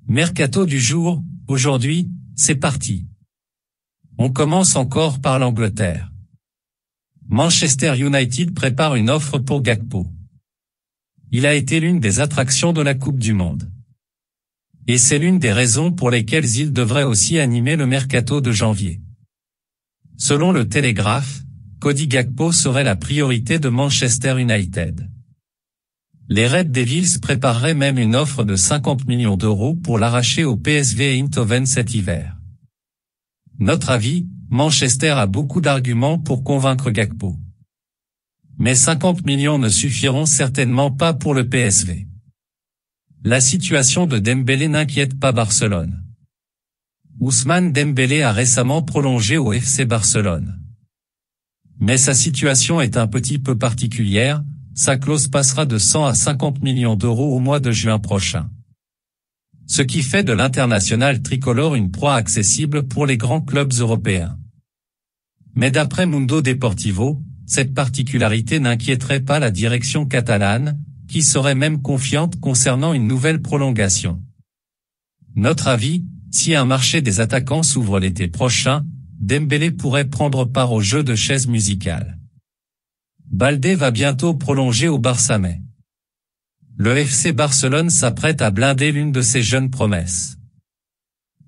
Mercato du jour, aujourd'hui, c'est parti. On commence encore par l'Angleterre. Manchester United prépare une offre pour Gakpo. Il a été l'une des attractions de la Coupe du Monde. Et c'est l'une des raisons pour lesquelles il devrait aussi animer le mercato de janvier. Selon le Télégraphe, Cody Gakpo serait la priorité de Manchester United. Les Red Devils prépareraient même une offre de 50 millions d'euros pour l'arracher au PSV Eindhoven cet hiver. Notre avis, Manchester a beaucoup d'arguments pour convaincre Gakpo. Mais 50 millions ne suffiront certainement pas pour le PSV. La situation de Dembélé n'inquiète pas Barcelone. Ousmane Dembélé a récemment prolongé au FC Barcelone. Mais sa situation est un petit peu particulière, sa clause passera de 100 à 50 millions d'euros au mois de juin prochain. Ce qui fait de l'international tricolore une proie accessible pour les grands clubs européens. Mais d'après Mundo Deportivo, cette particularité n'inquiéterait pas la direction catalane, qui serait même confiante concernant une nouvelle prolongation. Notre avis, si un marché des attaquants s'ouvre l'été prochain, Dembélé pourrait prendre part au jeu de chaises musicales. Baldé va bientôt prolonger au Barça mais le FC Barcelone s'apprête à blinder l'une de ses jeunes promesses.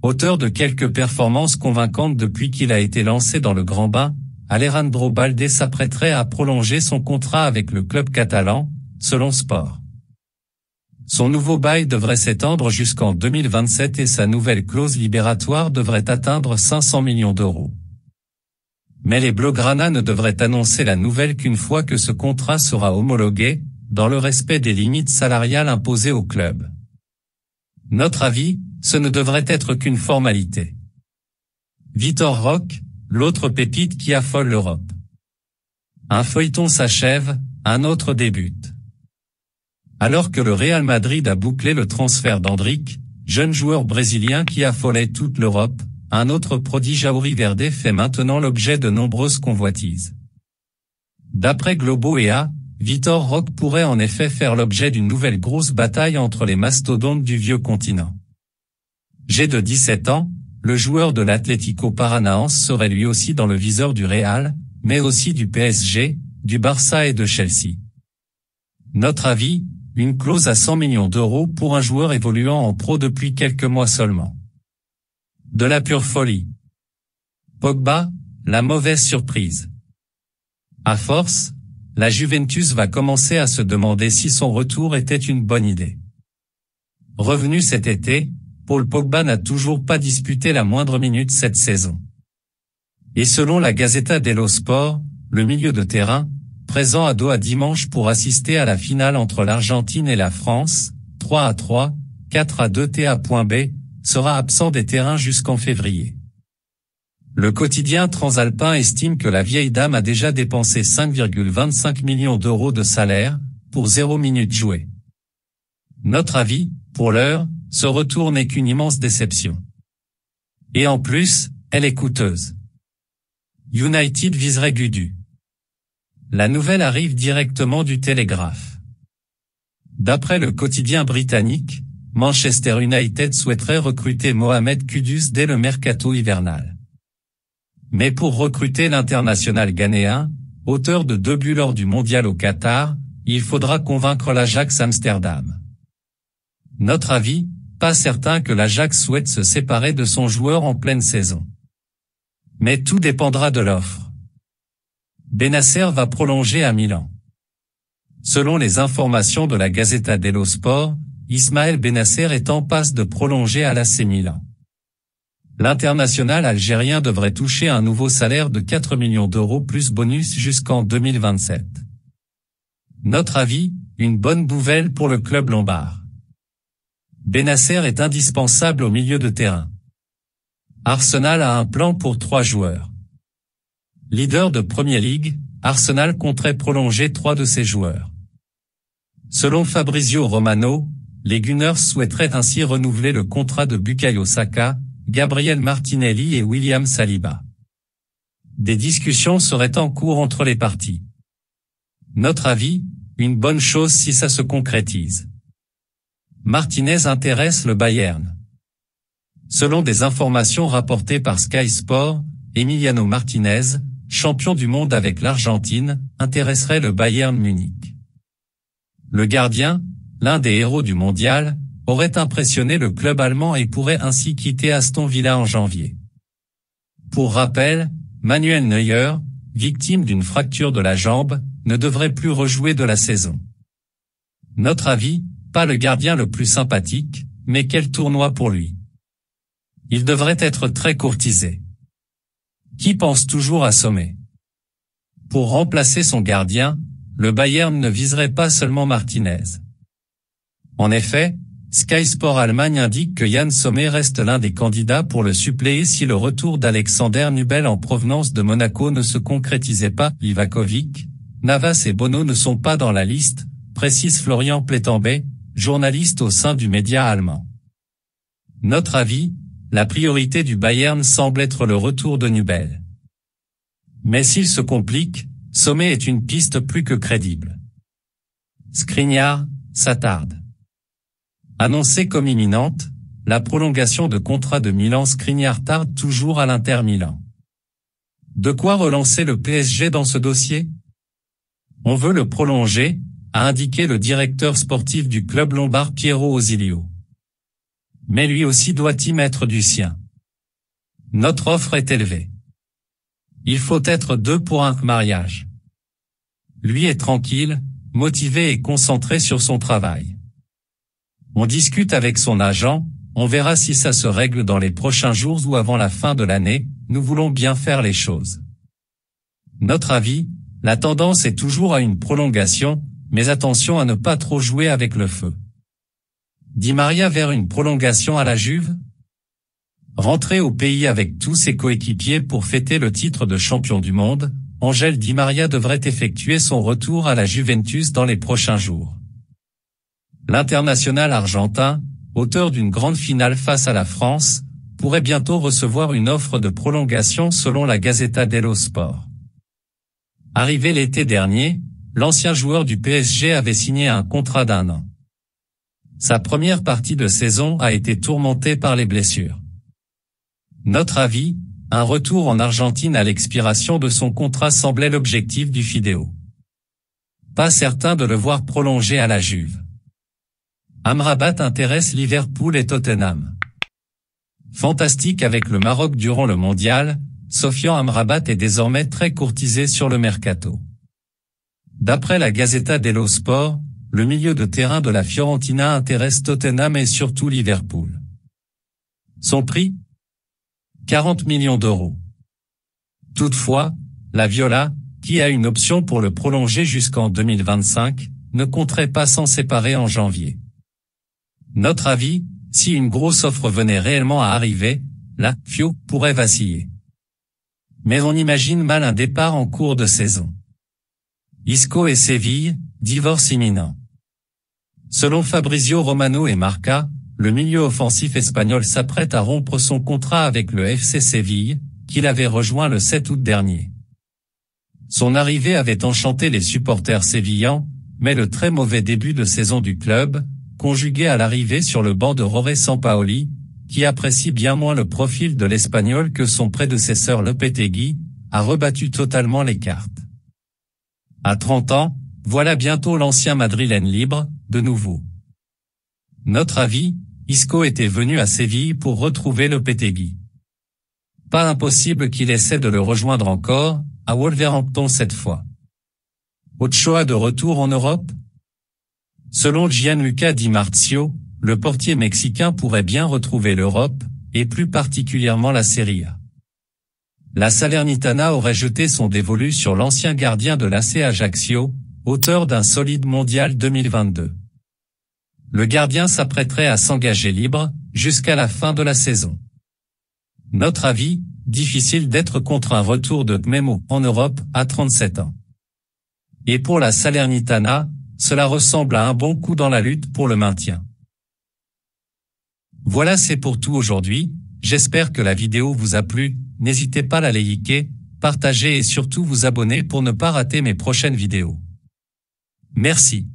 Auteur de quelques performances convaincantes depuis qu'il a été lancé dans le grand bain, Alejandro Baldé s'apprêterait à prolonger son contrat avec le club catalan, selon Sport. Son nouveau bail devrait s'étendre jusqu'en 2027 et sa nouvelle clause libératoire devrait atteindre 500 millions d'euros. Mais les Blaugrana ne devraient annoncer la nouvelle qu'une fois que ce contrat sera homologué, dans le respect des limites salariales imposées au club. Notre avis, ce ne devrait être qu'une formalité. Vitor Roque, l'autre pépite qui affole l'Europe. Un feuilleton s'achève, un autre débute. Alors que le Real Madrid a bouclé le transfert d'Endrick, jeune joueur brésilien qui affolait toute l'Europe, un autre prodige auriverde fait maintenant l'objet de nombreuses convoitises. D'après Globo EA, Vitor Roque pourrait en effet faire l'objet d'une nouvelle grosse bataille entre les mastodontes du vieux continent. Âgé de 17 ans, le joueur de l'Atlético Paranaense serait lui aussi dans le viseur du Real, mais aussi du PSG, du Barça et de Chelsea. Notre avis, une clause à 100 millions d'euros pour un joueur évoluant en pro depuis quelques mois seulement. De la pure folie. Pogba, la mauvaise surprise. À force, la Juventus va commencer à se demander si son retour était une bonne idée. Revenu cet été, Paul Pogba n'a toujours pas disputé la moindre minute cette saison. Et selon la Gazzetta dello Sport, le milieu de terrain, présent à Doha dimanche pour assister à la finale entre l'Argentine et la France, 3-3, 4-2 TA.B, sera absent des terrains jusqu'en février. Le quotidien transalpin estime que la vieille dame a déjà dépensé 5,25 millions d'euros de salaire, pour 0 minutes jouées. Notre avis, pour l'heure, ce retour n'est qu'une immense déception. Et en plus, elle est coûteuse. United viserait Gudu. La nouvelle arrive directement du Télégraphe. D'après le quotidien britannique, Manchester United souhaiterait recruter Mohamed Kudus dès le mercato hivernal. Mais pour recruter l'international ghanéen, auteur de 2 buts lors du mondial au Qatar, il faudra convaincre l'Ajax Amsterdam. Notre avis, pas certain que l'Ajax souhaite se séparer de son joueur en pleine saison. Mais tout dépendra de l'offre. Benacer va prolonger à Milan. Selon les informations de la Gazzetta dello Sport, Ismaël Benacer est en passe de prolonger à l'AC Milan. L'international algérien devrait toucher un nouveau salaire de 4 millions d'euros plus bonus jusqu'en 2027. Notre avis, une bonne nouvelle pour le club lombard. Benacer est indispensable au milieu de terrain. Arsenal a un plan pour 3 joueurs. Leader de Premier League, Arsenal compterait prolonger 3 de ses joueurs. Selon Fabrizio Romano, les Gunners souhaiteraient ainsi renouveler le contrat de Bukayo Saka, Gabriel Martinelli et William Saliba. Des discussions seraient en cours entre les parties. Notre avis, une bonne chose si ça se concrétise. Martinez intéresse le Bayern. Selon des informations rapportées par Sky Sport, Emiliano Martinez, champion du monde avec l'Argentine, intéresserait le Bayern Munich. Le gardien, l'un des héros du mondial, aurait impressionné le club allemand et pourrait ainsi quitter Aston Villa en janvier. Pour rappel, Manuel Neuer, victime d'une fracture de la jambe, ne devrait plus rejouer de la saison. Notre avis, pas le gardien le plus sympathique, mais quel tournoi pour lui. Il devrait être très courtisé. Qui pense toujours à sommer? Pour remplacer son gardien, le Bayern ne viserait pas seulement Martinez. En effet, Sky Sport Allemagne indique que Yann Sommer reste l'un des candidats pour le suppléer si le retour d'Alexander Nubel en provenance de Monaco ne se concrétisait pas. Livakovic, Navas et Bono ne sont pas dans la liste, précise Florian Plettenbey, journaliste au sein du média allemand. Notre avis, la priorité du Bayern semble être le retour de Nubel. Mais s'il se complique, Sommer est une piste plus que crédible. Skriniar, s'attarde. Annoncée comme imminente, la prolongation de contrat de Milan Skriniar tarde toujours à l'Inter Milan. De quoi relancer le PSG dans ce dossier? On veut le prolonger, a indiqué le directeur sportif du club lombard Piero Ausilio. Mais lui aussi doit y mettre du sien. Notre offre est élevée. Il faut être deux pour un mariage. Lui est tranquille, motivé et concentré sur son travail. On discute avec son agent, on verra si ça se règle dans les prochains jours ou avant la fin de l'année, nous voulons bien faire les choses. Notre avis, la tendance est toujours à une prolongation, mais attention à ne pas trop jouer avec le feu. Di Maria vers une prolongation à la Juve? Rentré au pays avec tous ses coéquipiers pour fêter le titre de champion du monde, Ángel Di Maria devrait effectuer son retour à la Juventus dans les prochains jours. L'international argentin, auteur d'une grande finale face à la France, pourrait bientôt recevoir une offre de prolongation selon la Gazzetta dello Sport. Arrivé l'été dernier, l'ancien joueur du PSG avait signé un contrat d'1 an. Sa première partie de saison a été tourmentée par les blessures. Notre avis, un retour en Argentine à l'expiration de son contrat semblait l'objectif du Fideo. Pas certain de le voir prolonger à la Juve. Amrabat intéresse Liverpool et Tottenham. Fantastique avec le Maroc durant le mondial, Sofian Amrabat est désormais très courtisé sur le mercato. D'après la Gazzetta dello Sport, le milieu de terrain de la Fiorentina intéresse Tottenham et surtout Liverpool. Son prix? 40 millions d'euros. Toutefois, la Viola, qui a une option pour le prolonger jusqu'en 2025, ne compterait pas s'en séparer en janvier. Notre avis, si une grosse offre venait réellement à arriver, la Fio pourrait vaciller. Mais on imagine mal un départ en cours de saison. Isco et Séville, divorce imminent. Selon Fabrizio Romano et Marca, le milieu offensif espagnol s'apprête à rompre son contrat avec le FC Séville, qu'il avait rejoint le 7 août dernier. Son arrivée avait enchanté les supporters sévillans, mais le très mauvais début de saison du club, conjugué à l'arrivée sur le banc de Jorge Sampaoli, qui apprécie bien moins le profil de l'Espagnol que son prédécesseur Lopetegui, a rebattu totalement les cartes. À 30 ans, voilà bientôt l'ancien madrilène libre, de nouveau. Notre avis, Isco était venu à Séville pour retrouver Lopetegui. Pas impossible qu'il essaie de le rejoindre encore, à Wolverhampton cette fois. Ochoa de retour en Europe? Selon Gianluca Di Marzio, le portier mexicain pourrait bien retrouver l'Europe, et plus particulièrement la Serie A. La Salernitana aurait jeté son dévolu sur l'ancien gardien de l'AC Ajaccio, auteur d'un solide mondial 2022. Le gardien s'apprêterait à s'engager libre, jusqu'à la fin de la saison. Notre avis, difficile d'être contre un retour de Memo en Europe à 37 ans. Et pour la Salernitana, cela ressemble à un bon coup dans la lutte pour le maintien. Voilà, c'est pour tout aujourd'hui, j'espère que la vidéo vous a plu, n'hésitez pas à la liker, partager et surtout vous abonner pour ne pas rater mes prochaines vidéos. Merci.